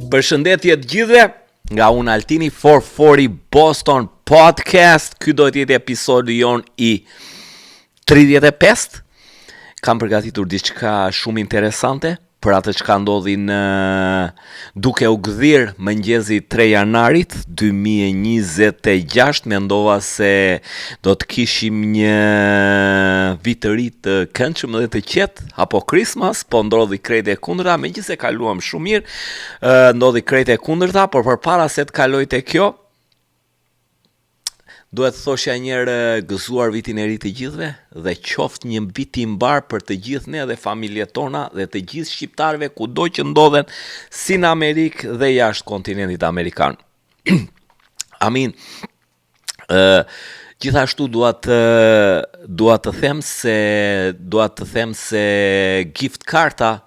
Përshëndetje të gjithëve nga unë Altini 440 Boston Podcast. Ky do të jetë episodi jon i 35. Kam përgatitur diçka shumë interesante për atë që ka ndodhi në duke u gdhir mëngjezi 3 janarit 2026. Mendova se do të kishim një vit të ri të këndshëm dhe të qetë, apo Christmas, po ndodhi krejt e kundërta, megjithëse kaluam shumë mirë, ndodhi krejt e kundërta, por përpara se të kaloj te kjo, duhet të thoshja njërë gëzuar vitin e ri të gjithëve dhe qoftë një vit i mbar për të gjithë ne dhe familjet tona dhe të gjithë shqiptarëve kudo që ndodhen si në Amerikë dhe jashtë kontinentit amerikan. Amin. Gjithashtu dua të them se gift karta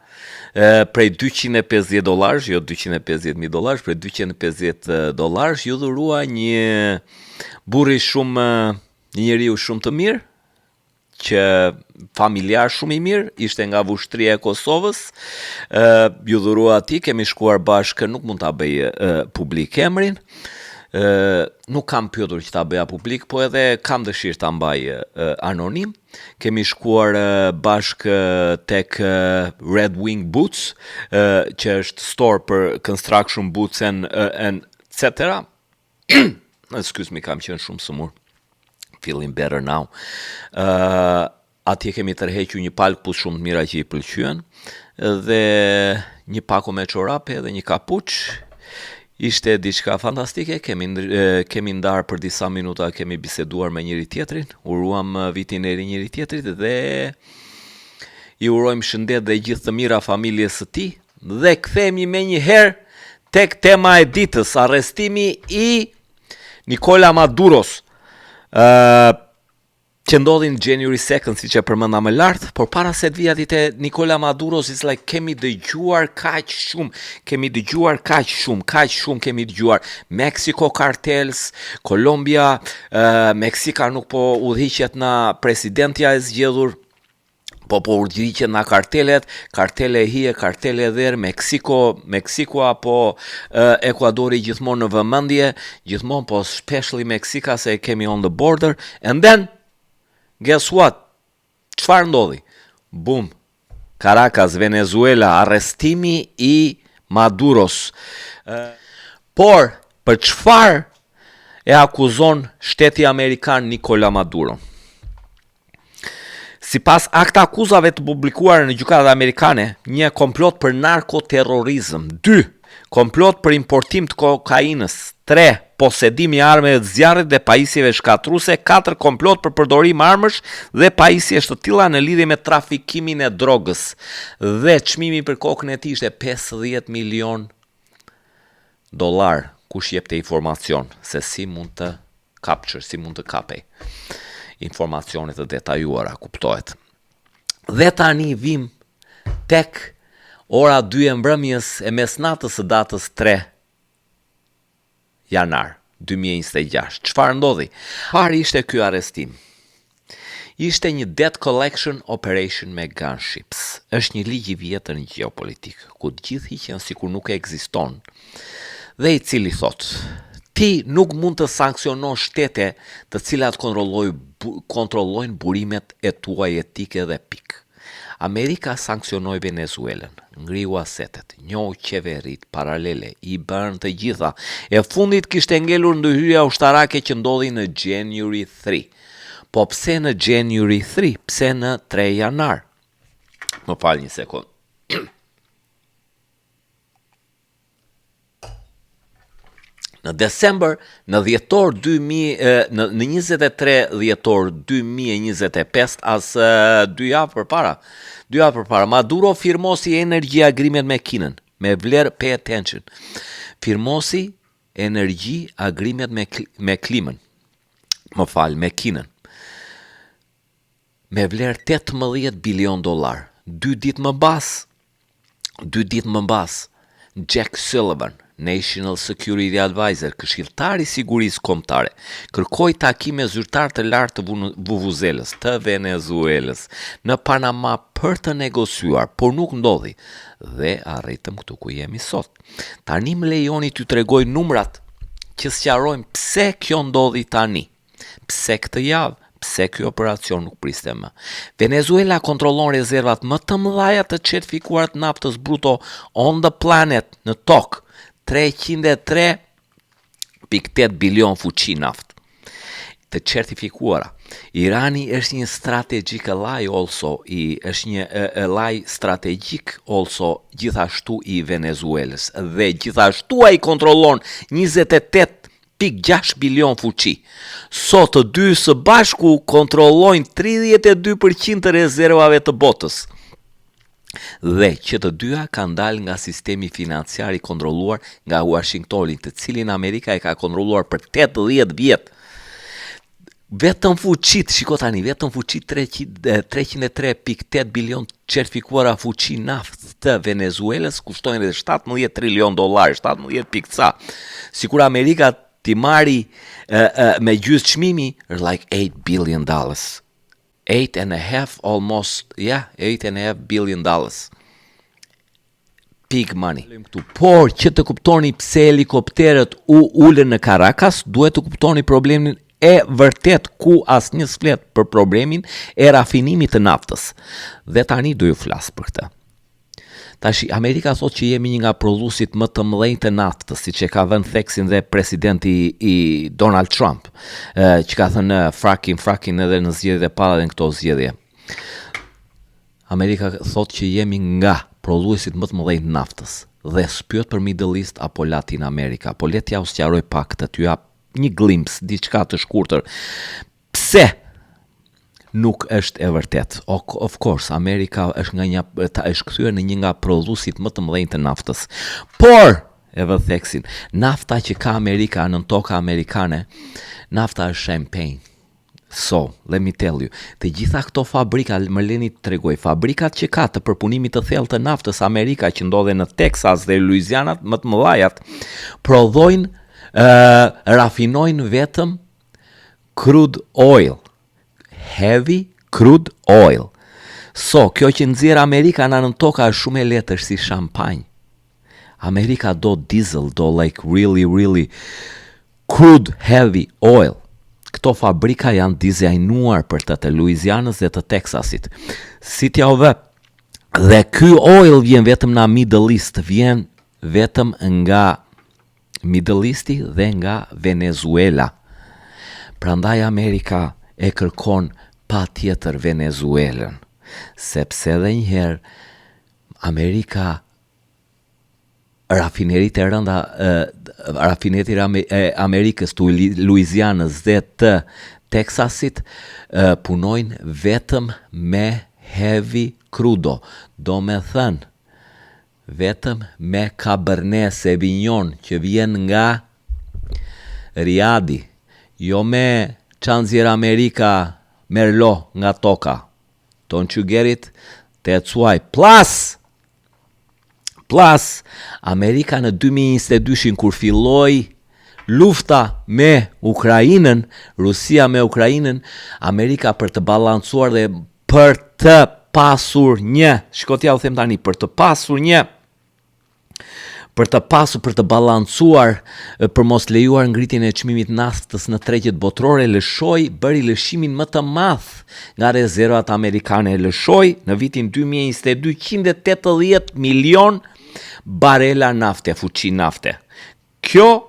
prej $250, jo $250,000, prej $250 ju dhurua një një njeriu shumë të mirë, që familjar shumë i mirë, ishte nga Vushtria e Kosovës, ju dhurua atij, kemi shkuar bashkë, nuk mund ta bëj publik emrin, nuk kam pyetur që ta bëja publik, po edhe kam dëshirë ta mbaj anonim. Kemi shkuar bashkë tek Red Wing Boots, që është store për construction boots and etc. Excuse me, kam qenë shumë sëmur. Feeling better now. Atje kemi tërhequr një palë këpucë shumë të mira që i pëlqyen, dhe një pako me çorape dhe një kapuç. Ishte diçka fantastike, kemi ndarë për disa minuta, kemi biseduar me njëri tjetrin, uruam vitin e ri njëri tjetrit dhe i urojmë shëndet dhe gjithë të mira familjes së tij dhe kthehemi menjëherë tek tema e ditës, arrestimi i Nicola Maduros, që ndodhi në January 2nd, siç e përmenda më lart, por para se të vija te Nicola Maduros, it's like kemi dëgjuar kaq shumë kemi dëgjuar. Mexico cartels, Colombia, Meksika nuk po udhiqet na presidentja e zgjedhur, po udhiqet na kartele hije, kartele dherë, Meksiko apo Ekuadori gjithmonë në vëmendje, gjithmonë, po especially Meksika, se kemi on the border, and then guess what? Çfarë ndodhi? Boom. Caracas, Venezuela, arrestimi i Maduros. Por për çfarë e akuzon shteti amerikan Nicola Maduro? Sipas akta akuzave të publikuara në gjykatat amerikane, 1 komplot për narkoterrorizëm, 2 komplot për importim të kokainës, 3 posedim i armëve të zjarrit dhe pajisjeve shkatruese, 4 komplot për përdorim armësh dhe pajisje të tilla në lidhje me trafikimin e drogës. Dhe çmimi për kokën e tij ishte $50 milion. Kush jepte informacion se si mund të kapej informacionet të detajuara, kuptohet. Dhe tani vim tek ora 2 e mbrëmjes e mesnatës së datës 3 janar 2026. Çfarë ndodhi? Pari ishte ky arrestim. Ishte një debt collection operation me gunships. Është një ligj i vjetër në gjeopolitik, ku të gjithë hiqen sikur nuk ekziston, dhe i cili thotë: ti nuk mund të sankcionosh shtete të cilat kontrollojnë burimet e tuaj etike dhe pik. Amerika sankcionoi Venezuelën, ngriu asetet, njohu qeverit paralele, i bën të gjitha. E fundit kishte ngelur ndërhyrja ushtarake që ndodhi në January 3. Po pse në January 3? Pse në 3 janar? Më fal një sekond. Në December, në 23 dhjetor 2025, as 2 javë përpara, Maduro firmosi energy agreement me Kinën, me vlerë, pay attention, firmosi energy agreement me Klimën, me Kinën, me vlerë $18 bilion. 2 ditë më pas, Jack Sullivan, National Security Advisor, këshilltari i sigurisë kombëtare, kërkoi takime zyrtar të lartë të Vuvuzelës, të Venezuelës, në Panama për të negociuar, por nuk ndodhi dhe arritëm këtu ku jemi sot. Tani më lejoni t'ju tregoj numrat që sqarojnë pse kjo ndodhi tani, pse këtë javë, pse ky operacion nuk priste më. Venezuela kontrollon rezervat më të mëdha të certifikuara të naftës bruto on the planet, në tokë, 303.8 bilion fuqi naftë të certifikuara. Irani është një strategic ally also, është një ally strategic also gjithashtu i Venezuelës dhe gjithashtu ai kontrollon 28.6 bilion fuqi. Sot të dy së bashku kontrollojnë 32% të rezervave të botës. Dhe që të dyja kanë dalë nga sistemi financiar i kontrolluar nga Washingtoni, të cilin Amerika e ka kontrolluar për 80 vjet. Vetëm fuqit, shiko tani, vetëm fuqit 303.8 bilion certifikuara fuqi naftë të Venezuelës kushtojnë edhe 17 trilion dollar, 17.ca. Sikur Amerika ti marri me gjysë çmimi, like $8 billion. 8.5 almost, $8.5 billion. Big money. Por që të kuptoni pse helikopterët u ulën në Caracas, duhet të kuptoni problemin e vërtet ku asnjë s'flet për problemin e rafinimit të naftës. Dhe tani do ju flas për këtë. Tash Amerika thot që jemi një nga prodhuesit më të mëdhenj të naftës, siç e ka vënë theksin dhe presidenti i Donald Trump, që ka thënë fracking edhe në zgjedhjet e para dhe në këto zgjedhje. Amerika thot që jemi nga prodhuesit më të mëdhenj të naftës dhe s'pyet për Middle East apo Latin America. Po le t'ja u sqaroj pak të ty jap një glimpse, diçka të shkurtër. Pse nuk është e vërtet? Of course, Amerika është kthyer në një nga prodhuesit më të mëdhenj të naftës. Por, e vë theksin, nafta që ka Amerika në toka amerikane, nafta është champagne. So, let me tell you, të gjitha këto fabrika, më leni të tregoj, fabrikat që ka të përpunimit të thellë të naftës Amerika që ndodhen në Texas dhe Louisiana, më të mëdhajat, prodhojnë, rafinojnë vetëm crude oil. Heavy crude oil. So, kjo që nxjerr Amerika në toka është shumë e lehtë, është si shampanjë. Amerika do diesel, do like really crude heavy oil. Këto fabrika janë dizajnuar për të Louisianës dhe të Texasit. Si t'ja u vë? Dhe ky oil vjen vetëm nga Middle East, vjen vetëm nga Middle Easti dhe nga Venezuela. Prandaj Amerika e kërkon pa tjetër Venezuelën, sepse edhe njëherë Amerika rafinerit e rënda, rafinerit e Amerikës të Louisianës dhe të Texasit punojnë vetëm me heavy crudo, do me thënë vetëm me Cabernet Sauvignon që vjen nga Riadi, jo me Chanzier Amerika Merlot nga toka. Don't you get it? That's why. Plus, Amerika në 2022 kur filloi lufta me Ukrainën, Rusia me Ukrainën, Amerika për të balancuar dhe për të pasur shkotja u them tani, për të balancuar, për mos lejuar ngritjen e çmimit naftës në tregjet botërore, bëri lëshimin më të madh nga rezervat amerikane. Lëshoi në vitin 2022 180 milion barela nafte, fuqi nafte. Kjo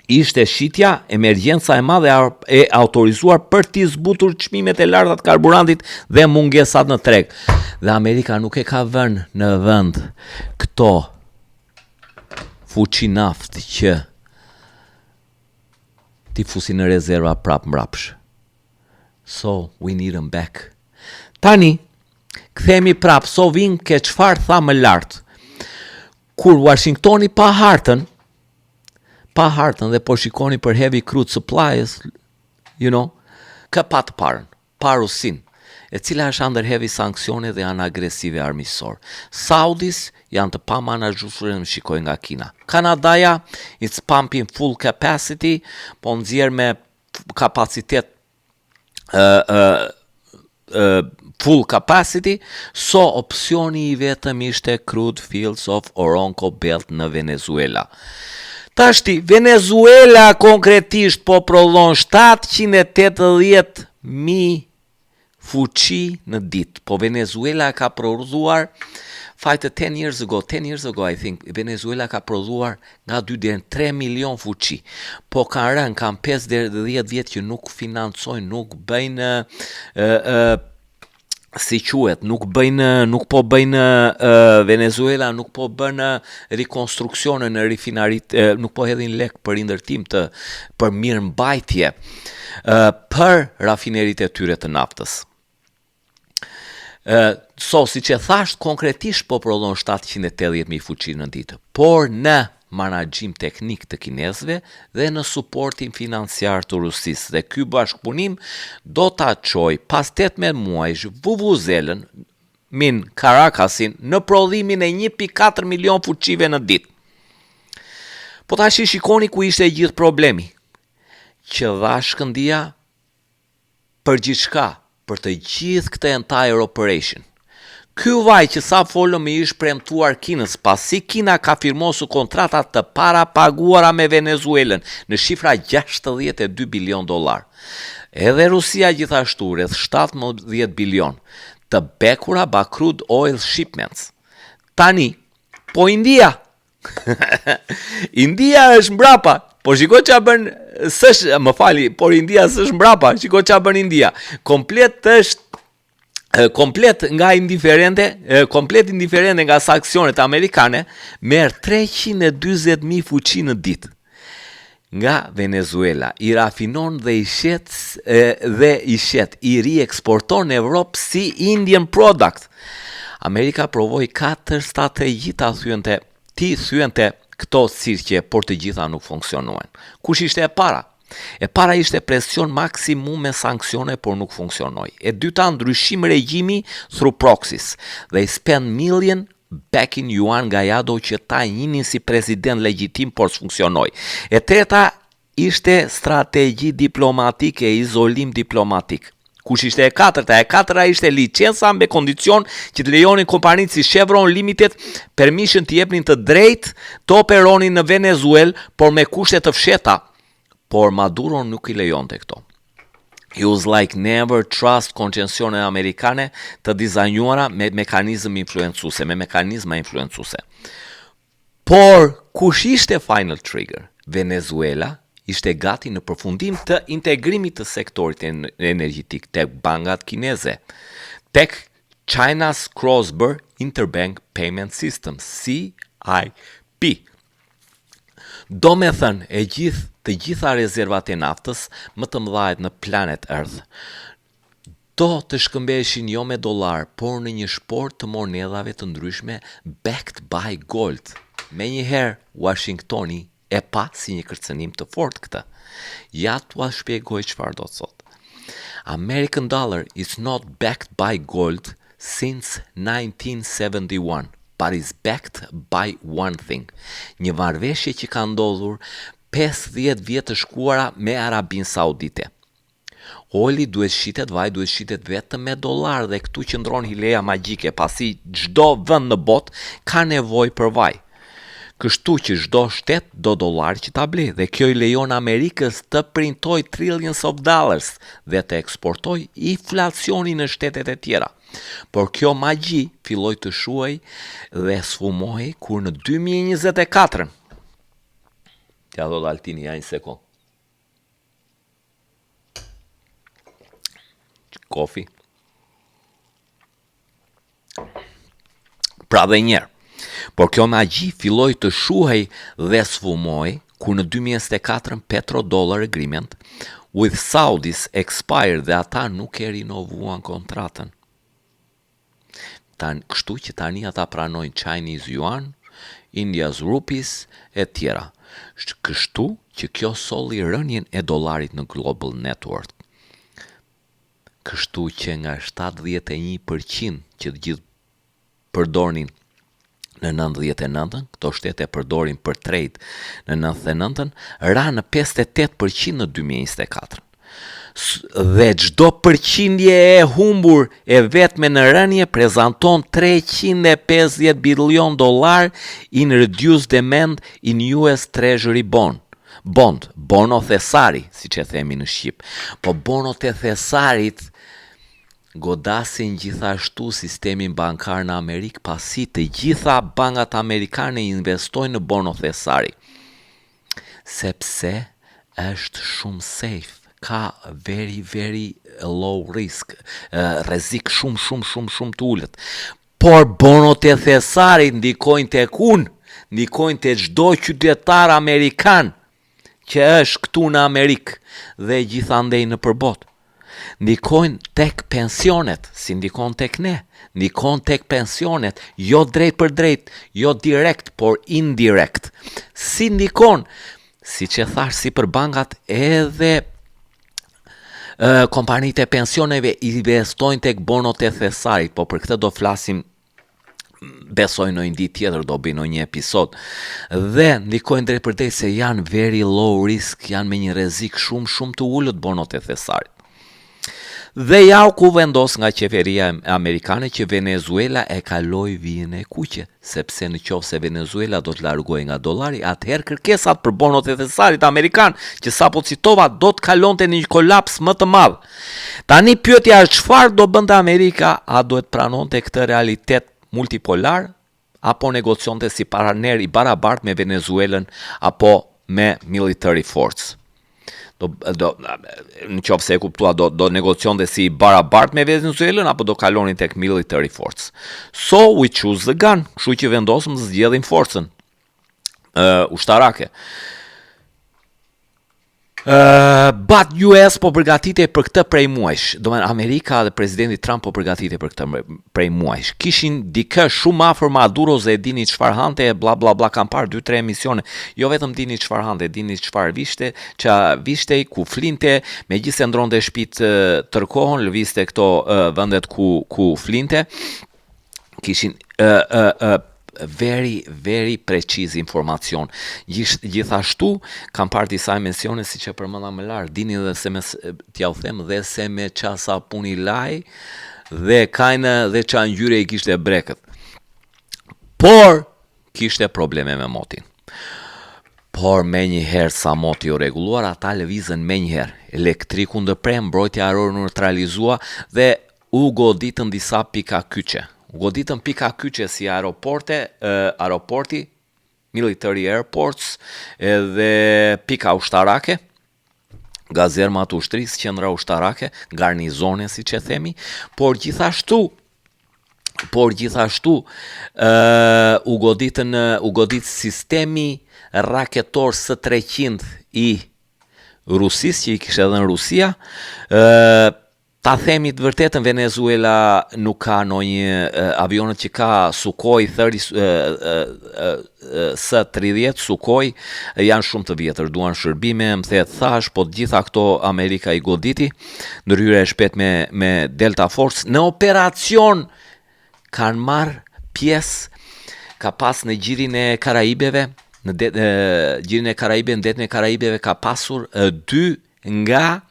ishte shitja emergjenca e madhe e autorizuar për t'i zbutur çmimet e larta të karburantit dhe mungesat në treg. Dhe Amerika nuk e ka vënë në vend këto fuqi naftë që t'i fusin në rezerva prap mbrapsh. So, we need them back. Tani, kthehemi prap, so vin ke çfarë tha më lart. Kur Washingtoni pa hartën dhe po shikoni për heavy crude supplies, ka pa të parën, pa Rusin. e cila është ndërhevi sanksione dhe janë agresive armiqësor. Saudis janë të pamenaxhuar, më shikoj nga Kina. Kanadaja, it's pumping full capacity, po nxjerr me kapacitet full capacity, so opsioni i vetëm ishte crude fields of Orinoco Belt në Venezuela. Tashti, Venezuela konkretisht po prodhon 780.000 fuqi në ditë. Po Venezuela ka prodhuar 10 years ago, I think, Venezuela ka prodhuar nga 2 deri në 3 milion fuqi. Po kanë 5 deri 10 vjet që nuk financojnë, nuk bëjnë si quhet, nuk po bëjnë Venezuela nuk po bën rikonstruksione në rifinarit, nuk po hedhin lek për ndërtim për mirëmbajtje për rafineritë e tyre të naftës. Si që thasht, konkretisht po prodhon 780.000 fuqi në ditë, por në menaxhim teknik të kinezëve dhe në suportin financiar të Rusisë. Dhe ky bashkëpunim do ta çojë pas 18 muajsh Vuvuzelën min Caracasin në prodhimin e 1.4 milion fuqive në ditë. Po tash shikoni ku ishte gjithë problemi. Që dha Shkëndija për gjithçka, për të gjithë këtë entire operation. Ky vaj që sa folëm i është premtuar Kinës, pasi Kina ka firmosur kontratat të para paguara me Venezuelën në shifra 62 bilion dollar. Edhe Rusia gjithashtu rreth 17 bilion të bekura ba crude oil shipments. Tani, po India. India është mbrapa. Po shiko ç'a bën, por India s'është mbrapa. Shiko ç'a bën India. Komplet indiferente nga sanksionet amerikane, merr 340.000 fuqi në ditë nga Venezuela, i rafinon dhe i shet, i rieksporton në Evropë si Indian product. Amerika provoi 4 strategji thyente këto sirqe, por të gjitha nuk funksionuan. Kush ishte e para? E para ishte presion maksimum me sanksione, por nuk funksionoi. E dyta, ndryshim regjimi through proxies. They spend million back in yuan nga jado që ta njinin si president legjitim, por s'funksionoi. E treta ishte strategji diplomatike, izolim diplomatik. Kush ishte e katërta? E katërta ishte licenca me kondicion që të lejonin kompanitë si Chevron Limited permission të jepnin të drejtë të operonin në Venezuelë, por me kushte të fsheta. Por Maduro nuk i lejonte këto. He was like never trust koncesionet amerikane të dizajnuara me mekanizma influencuese. Por kush ishte final trigger? Venezuela ishte gati në përfundim të integrimit të sektorit energjetik tek bankat kineze, tek China's Cross-Border Interbank Payment System, CIP. Do me thënë, të gjitha rezervat e naftës më të mëdha në planet Earth do të shkëmbeshin jo me dollar, por në një shport të monedhave të ndryshme backed by gold. Menjëherë Washingtoni e pa si një kërcënim të fortë këtë. Ja t'ua shpjegoj çfarë do të thotë. American dollar is not backed by gold since 1971. But is backed by one thing. Një marrëveshje që ka ndodhur 50 vjet të shkuara me Arabinë Saudite. Oli duhet shitet, vaj duhet shitet vetëm me dollar dhe këtu qëndron hileja magjike, pasi çdo vend në botë ka nevojë për vaj. Kështu që çdo shtet do dollar që ta blej, dhe kjo i lejon Amerikës të printoj trillions of dollars dhe të eksportoj inflacionin në shtetet e tjera. Por kjo magji filloi të shuaj dhe sfumohej kur në 2024. Ja do Altini, ja një sekond. Kofi. Pra dhe njerë. Por kjo magji filloi të shuhej dhe sfumohej kur në 2024 petrodollar agreement with Saudis expired dhe ata nuk e rinovuan kontratën. Kështu që tani ata pranojnë Chinese Yuan, India's Rupees e tjera. Kështu që kjo solli rënien e dollarit në global network. kështu që nga 71% që të gjithë përdornin në 99-ën, këto shtete përdorin për trade në 99-ën, ra në 58% në 2024. Dhe çdo përqindje e humbur e vetme në rënje prezanton $350 billion in reduced demand in US Treasury bond, bono thesari, si që themi në Shqip. Po bonot e thesarit godasin gjithashtu sistemin bankar në Amerikë, pasi të gjitha bankat amerikane investojnë në bono thesari, sepse është shumë safe, ka very, very low risk, rrezik shumë të ulët. Por bonot e thesarit ndikojnë tek unë, ndikojnë te çdo qytetar amerikan që është këtu në Amerikë dhe gjithandej në përbot. Ndikojnë tek pensionet, si ndikon tek ne, ndikon tek pensionet, jo drejt për drejt, jo direkt, por indirekt. Si ndikon, si që thash, si për bankat edhe kompanitë e pensioneve investojnë tek bonot e thesarit, po për këtë do flasim, besoj në një ditë tjetër, do bëj në një episod, dhe ndikojnë drejt për drejt se janë very low risk, janë me një rrezik shumë të ulët bonot e thesarit. Dhe ja ku vendos nga qeveria amerikane që Venezuela e kaloi vijën e kuqe, sepse në qoftë se Venezuela do të largojë nga dollari, atëherë kërkesat për bonot e thesarit amerikan, që sapo citova, do të kalonte në një kolaps më të madh. Tani pyetja është çfarë do bënte Amerika, a duhet pranonte këtë realitet multipolar apo negocionte si partner i barabartë me Venezuelën apo me military force? Në qoftë se e kuptua, do negocionte si barabartë me Venezuelën apo do kalonin tek military force. So we choose the gun, kështu që vendosëm të zgjedhim forcën ushtarake. But US po përgatitej për këtë prej muajsh. Domethënë Amerika dhe presidenti Trump po përgatitej për këtë prej muajsh. Kishin dikë shumë afër Maduros dhe e dini çfarë hante, bla bla bla, kanë parë 2-3 emisione. Jo vetëm dini çfarë hante, dini çfarë vishtej, ku flinte, megjithëse ndronte shtëpitë tërkohën, lëvizte këto vendet ku flinte. Kishin very, very preciz informacion. Gjithashtu, kam parë disa emisione, si që përmenda më larë, dini dhe se me, t'ja u them, dhe se me qa sapuni laj, dhe kajnë dhe qa ngjyre i kishte brekët. Por, kishte probleme me motin. Por me njëherë sa moti u reguluar, ata lëvizën me njëherë. Elektriku ndëprem, mbrojtja ajrore neutralizua dhe u goditën disa pika kyçe. Goditën pika kyçe si aeroporti, military airports, edhe pika ushtarake, gazermat ushtrisë, qendra ushtarake, garnizone si që themi, por gjithashtu u godit sistemi raketor S-300 i Rusisë, që i kishte edhe në Rusia. Ta themi të vërtetën, Venezuela nuk ka ndonjë avionët që ka Sukhoi S-30, Sukhoi, janë shumë të vjetër, duan shërbime, më the thash, po të gjitha këto Amerika i goditi, ndërhyrje e shpejt me Delta Force. Në operacion kanë marrë pjesë, ka pas në gjirin e Karaibeve, në gjirin e Karaibeve, në detin e Karaibeve ka pasur 2 nga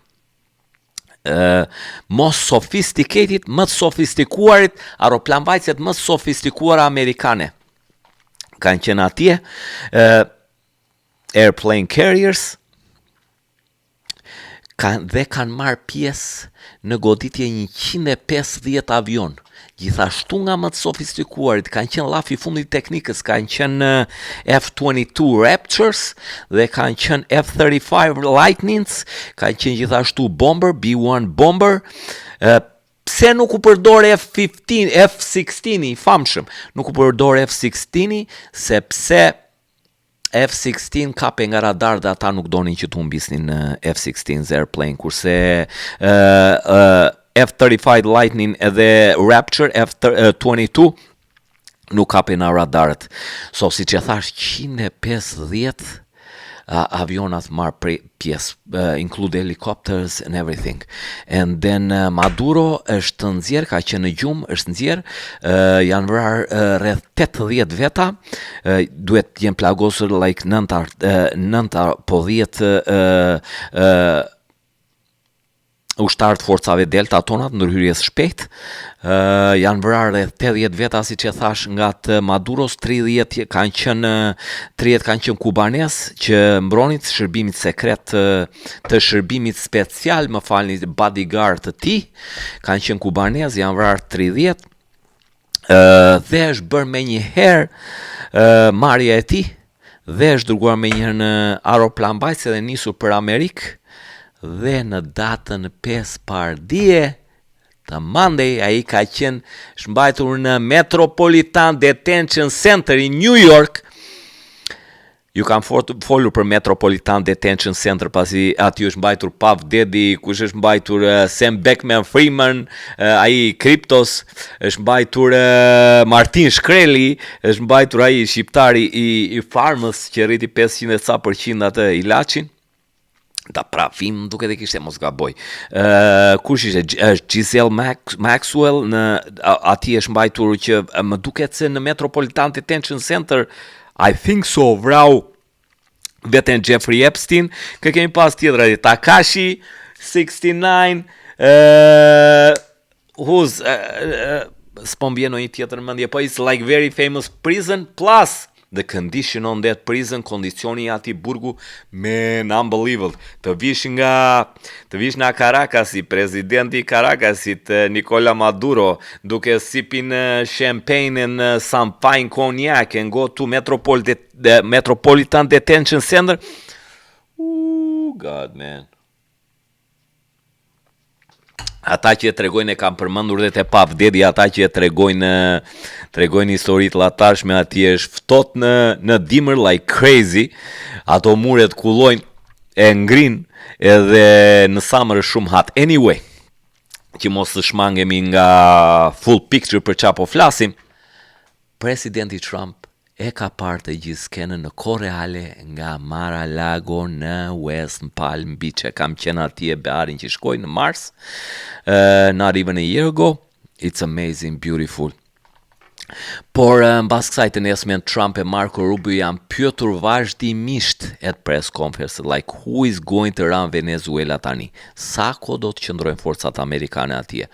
most sophisticated, më të sofistikuarit, aeroplanvajtësit më sofistikuara amerikane. Kanë qenë atje, airplane carriers, dhe kanë marrë pjesë në goditje 150 avion. Gjithashtu nga më të sofistikuarit kanë qenë llafi i fundit teknikës, kanë qenë F-22 Raptors dhe kanë qenë F-35 Lightnings, kanë qenë gjithashtu bomber, B-1 bomber. Pse nuk u përdor F-16 i famshëm? Nuk u përdor F-16 sepse F-16 kape nga radar dhe ata nuk donin që të humbisnin F-16 airplane, kurse F-35 Lightning edhe Rapture F-22 nuk kape nga radarët. So, si që thash, 150 avionat marrë pjesë, include helicopters and everything. And then Maduro është nxjerr, ka qenë në gjumë, është nxjerr, janë vrarë rreth 80 veta, duhet jenë plagosur like 9 po 10 ushtarë të forcave delta tonat ndërhyrjes shpejt, janë vrarë rreth 80 veta, siç e thash, nga të Maduros. 30 kanë qenë kubanes që mbronin të shërbimit sekret të shërbimit special, më falni, bodyguard të tij, kanë qenë kubanes, janë vrarë 30. Dhe është bërë me një herë marrja e tij, dhe është dërguar me një herë në aeroplan mbajtës dhe nisur për Amerikë. Dhe në datën 5 pardie të Monday, ai ka qenë shmbajtur në Metropolitan Detention Center i New York. Ju kam folur për Metropolitan Detention Center pasi aty është mbajtur Puff Daddy, kush është mbajtur Sam Beckman-Friedman, ai Kryptos, është mbajtur Martin Shkreli, është mbajtur ai shqiptari i Farmës që rriti 500% atë ilaçin. Da pravim duket e kishte, mos gaboj. Kush ishte? Giselle Maxwell, aty është mbajtur, që më duket se në Metropolitan Detention Center, I think so, vrau veten Jeffrey Epstein. Kë kemi pas tjetër, Takashi 69, who's s'pom vjen një tjetër mendje, po it's like very famous prison plus the condition on that prison, kondicioni ati burgu, man, unbelievable. Të vish nga Caracasi, presidenti i Caracasit, Nicola Maduro, duke sipin champagne and some fine cognac and go to Metropolitan Detention Center. Ooh, God, man. Ata që e tregojnë, e kam përmendur dhe te Puff Daddy, ata që e tregojnë historitë latashme, atje është ftoht në dimër like crazy, ato muret kullojnë, e ngrin, edhe në summer është shumë hot. Anyway, që mos të shmangemi nga full picture për çfarë po flasim, presidenti Trump e ka parë të gjithë skenën në kohë reale nga Mar-a-Lago në West Palm Beach. E kam qenë atje bearin që shkoj në Mars, not even a year ago. It's amazing, beautiful. Por mbas kësaj të nesmen, Trump e Marco Rubio janë pyetur vazhdimisht at press conference, like who is going to run Venezuela tani? Sa ko do të qëndrojnë forcat amerikane atje?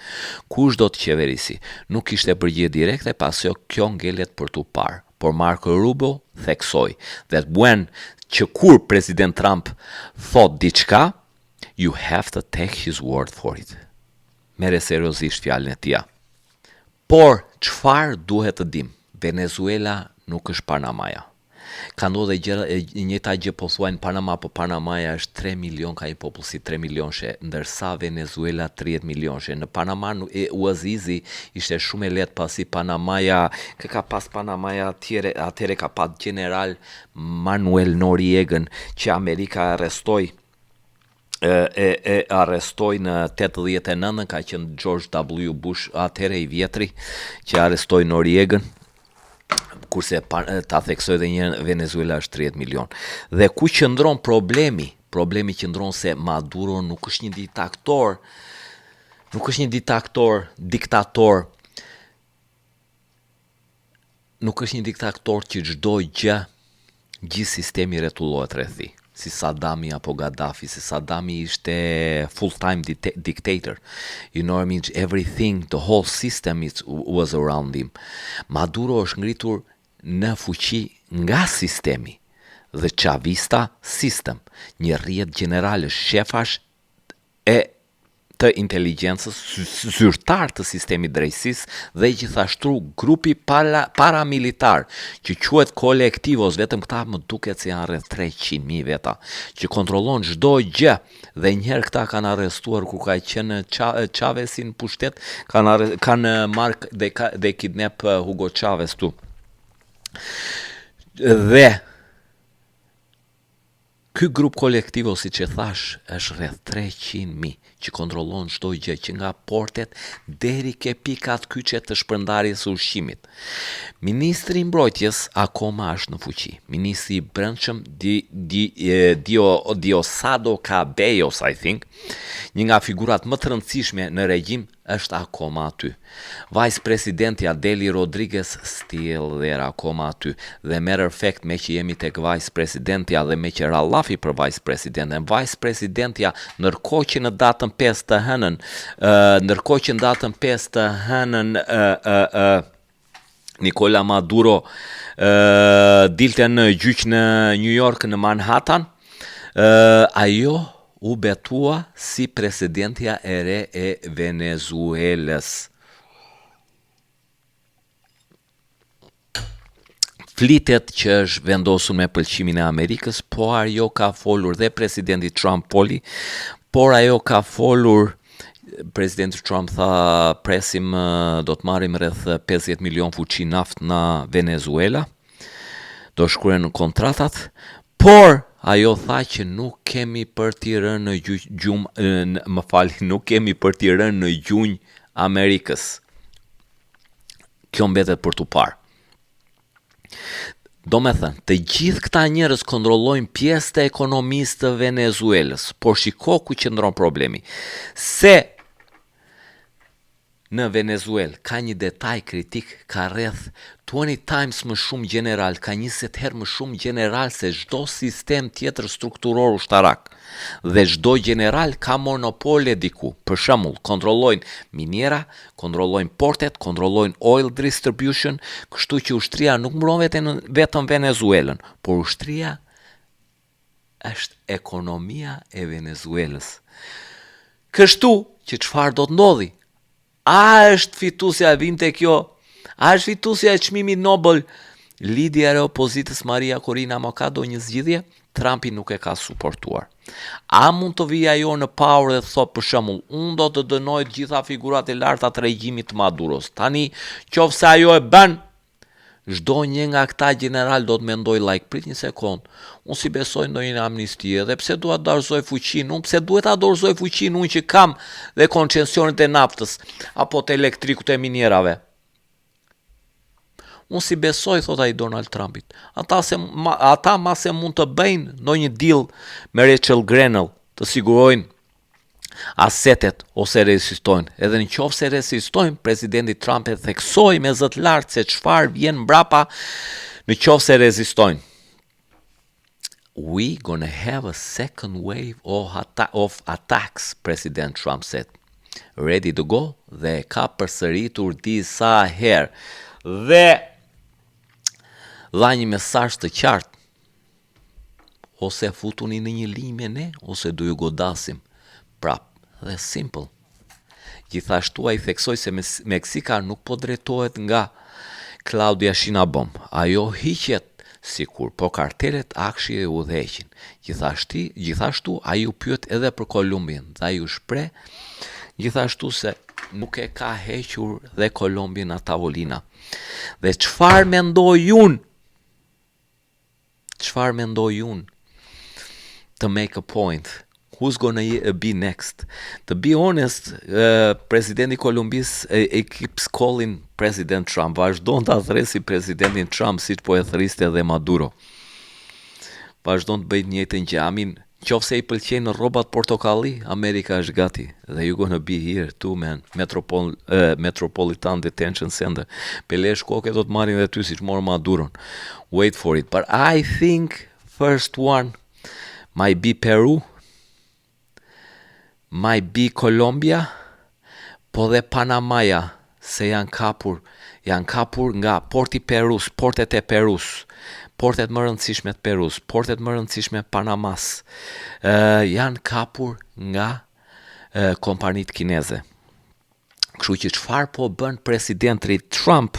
Kush do të qeverisi? Nuk ishte përgjigje direkte, pasi kjo ngelet për tu parë. Por Marco Rubio theksoi that kur president Trump thot diçka, you have to take his word for it. Mere seriozisht fjalën e tij. Por çfarë duhet të dim? Venezuela nuk është Panamaja. Ka ndodhur gjëra e njëjta gjë po thuajnë Panama, po Panamaja është 3 milion, ka një popull si 3 milionshë, ndërsa Venezuela 30 milionshë. Në Panama was easy, ishte shumë e lehtë pasi Panamaja, ka pas Panamaja atëre ka pas general Manuel Noriega që Amerika arrestoi arrestoi në 89, ka qenë George W. Bush atëre i vjetri që arrestoi Noriega, kurse ta theksoj dhe një Venezuela është 30 milion. Dhe ku qëndron problemi? Problemi qëndron se Maduro nuk është një diktator, që çdo gjë, gjithë sistemi rretullohet rreth tij. Si Saddami apo Gaddafi, si Saddami ishte full-time dictator. You know what I mean? Everything, the whole system was around him. Maduro është ngritur në fuqi nga sistemi, the Chavista system, një rrjet generalësh, shefash e të inteligjencës, zyrtar të sistemit drejtësisë dhe gjithashtu grupi paramilitar që quhet kolektivos, vetëm këta më duket se janë rreth 300.000 veta, që kontrollon çdo gjë. Dhe njëherë këta kanë arrestuar kur ka qenë Chavezin pushtet, kanë marrë dhe kidnap Hugo Chavez tu. Dhe ky grup kolektivo, siç e thash, është rreth 300.000 që kontrollon çdo gjë, që nga portet deri ke pikat kyçe të shpërndarjes së ushqimit. Ministri i mbrojtjes akoma është në fuqi. Ministri i brendshëm Diosdado Cabellos, I think, një nga figurat më të rëndësishme në regjim, është akoma aty. Vice Presidenti Adeli Rodriguez still there, akoma aty. Dhe matter of fact, me që jemi tek Vice Presidentja dhe me që rallafi për Vice Presidentja, Vice Presidentja ndërkohë që në datën 5 të hënën, Nicola Maduro dilte në gjyq në New York, në Manhattan, ajo u betua si presidentja e re e Venezuelës. Flitet që është vendosur me pëlqimin e Amerikës, po ajo ka folur dhe presidenti Trump poli, por ajo ka folur, presidenti Trump tha presim do të marrim rreth 50 milion fuqi naft në Venezuela, do shkruhen në kontratat, por ajo tha që nuk kemi për t'i rënë nuk kemi për t'i rënë në gjunjë Amerikës. Kjo mbetet për t'u parë. Do me thënë, të gjithë këta njerëz kontrollojnë pjesë të ekonomisë të Venezuelës, por shiko ku qëndron problemi. Se në Venezuelë ka një detaj kritik, ka rreth 20 times më shumë general, ka 20 herë më shumë general se çdo sistem tjetër strukturor ushtarak. Dhe çdo general ka monopole diku. Për shembull, kontrollojnë miniera, kontrollojnë portet, kontrollojnë oil distribution, kështu që ushtria nuk mbron vetëm Venezuelën, por ushtria është ekonomia e Venezuelës. Kështu që çfarë do të ndodhi? A është fituesja vinte kjo? A është fituesja e çmimit Nobel? Lidera e opozitës Maria Corina Machado një zgjidhje? Trumpi nuk e ka suportuar. A mund të vijë ajo në power dhe të thotë për shembull, unë do të dënoj të gjitha figurat e larta të regjimit të Maduros. Tani, qofse ajo e bën, çdo një nga këta general do të mendoj prit një sekond, unë si besoj ndonjë amnisti, edhe pse dua të dorëzoj fuqinë, unë pse duhet ta dorëzoj fuqinë unë që kam dhe koncesionet e naftës apo të elektrikut e minierave. Unë si besoj, thot ai Donald Trumpit, ata mase mund të bëjnë ndonjë deal me Rachel Grenell, të sigurojnë asetet ose rezistojnë. Edhe në qoftë se rezistojnë, presidenti Trump e theksoi me zë të lartë se çfarë vjen mbrapa në qoftë se rezistojnë. We gonna have a second wave of attacks, President Trump said. Ready to go? Dhe ka përsëritur disa herë. Dhe dha një mesazh të qartë. Ose futuni në një linjë me ne, ose do ju godasim. Prap, dhe simple. Gjithashtu ai theksoi se Meksika nuk po drejtohet nga Claudia Sheinbaum. Ajo hiqet sikur, po kartelet akshi e udhëheqin. Gjithashtu ai u pyet edhe për Kolumbin, dhe ai u shpreh gjithashtu se nuk e ka hequr dhe Kolumbin në tavolina. Dhe çfarë mendoj unë? To make a point, who's gonna be next? To be honest, presidenti Kolumbis e keeps calling President Trump. Vazhdon të adhresi presidentin Trump, si që po e thriste dhe Maduro. Vazhdon të bëjt njëjtën gjë. Amin, qofse i pëlqejnë rrobat portokalli, Amerika është gati. Dhe you gonna be here too, man. Metropolitan Detention Center. Pele shkoke do të marrin dhe ty si që morë Maduron. Wait for it. But I think first one might be Peru, might be Colombia, po dhe Panamaja, se janë kapur nga porti Perus, portet e Perus, portet më rëndësishme të Perus, portet më rëndësishme Panamas, janë kapur nga kompanit kineze. Kështu që çfarë po bën presidenti Trump,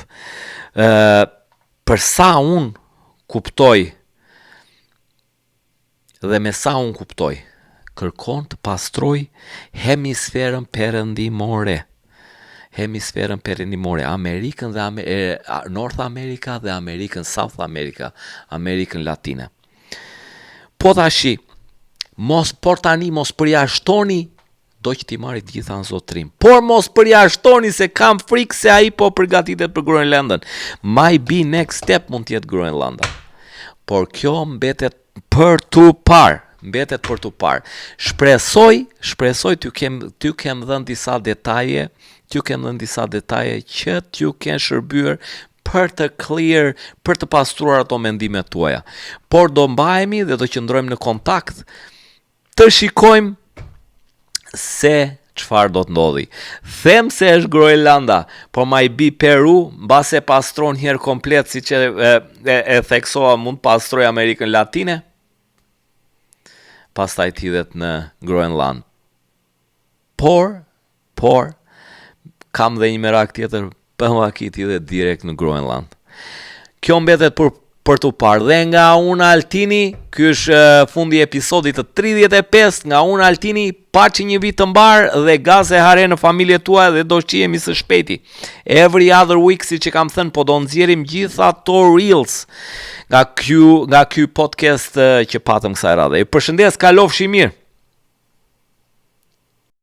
për sa unë kuptoj, dhe me sa unë kuptoj, kërkon të pastroj hemisferën perëndimore. Amerikën dhe North America dhe Amerikën South America, Amerikën Latine. Po tani mos përjashtoni do që ti marri të gjitha në zotrim. Por mos përjashtoni se kam frikë se ai po përgatitet për Groenlandën. Might be next step mund të jetë Groenlanda. Por kjo mbetet për tu parë. Shpresoj t'ju kem dhënë disa detaje, që t'ju ken shërbyer për të clear, për të pastruar ato mendimet tuaja. Por do mbahemi dhe do qëndrojmë në kontakt, të shikojmë se çfarë do të ndodhi. Them se është Groenlanda, por might be Peru, mbase pastron herë komplet siç e theksova, mund pastroj Amerikën Latine. Pastaj t'hidhet në Groenland. Por kam dhe një merak tjetër, pëllaki t'hidhet direkt në Groenland. Kjo mbetet për të parë. Dhe nga unë Altini, ky është fundi i episodit të 35, nga unë Altini, paçi një vit të mbar dhe gaze hare në familje tua dhe do shihemi së shpejti. Every other week, siç e kam thënë, po do nxjerrim gjithë ato reels nga ky podcast që patëm kësaj radhe. Ju përshëndes, kalofshi mirë.